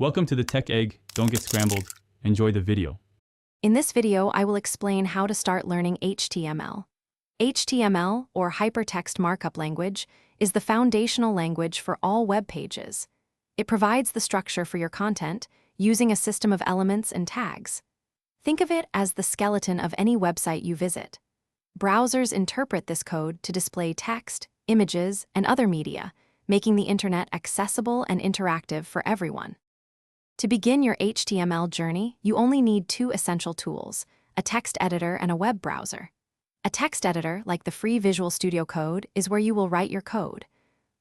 Welcome to the Tech Egg. Don't get scrambled. Enjoy the video. In this video, I will explain how to start learning HTML. HTML, or Hypertext Markup Language, is the foundational language for all web pages. It provides the structure for your content using a system of elements and tags. Think of it as the skeleton of any website you visit. Browsers interpret this code to display text, images, and other media, making the internet accessible and interactive for everyone. To begin your HTML journey, you only need two essential tools: a text editor and a web browser. A text editor, like the free Visual Studio Code, is where you will write your code.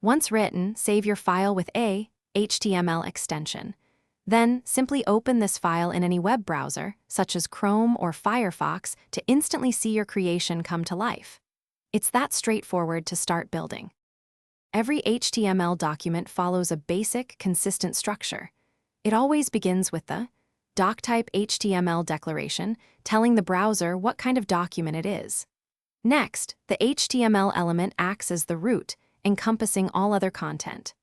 Once written, save your file with a HTML extension. Then, simply open this file in any web browser, such as Chrome or Firefox, to instantly see your creation come to life. It's that straightforward to start building. Every HTML document follows a basic, consistent structure. It always begins with the doctype HTML declaration, telling the browser what kind of document it is. Next, the HTML element acts as the root, encompassing all other content.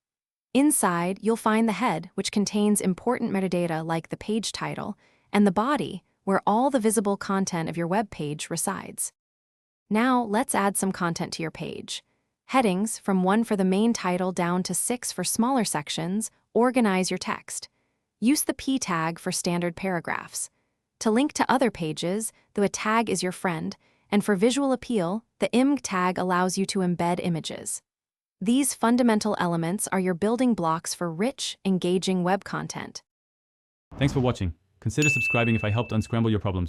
Inside, you'll find the head, which contains important metadata like the page title, and the body, where all the visible content of your web page resides. Now, let's add some content to your page. Headings, from 1 for the main title down to 6 for smaller sections, organize your text. Use the P tag for standard paragraphs. To link to other pages, the tag is your friend, and for visual appeal, the img tag allows you to embed images. These fundamental elements are your building blocks for rich, engaging web content. Thanks for watching. Consider subscribing if I helped unscramble your problems.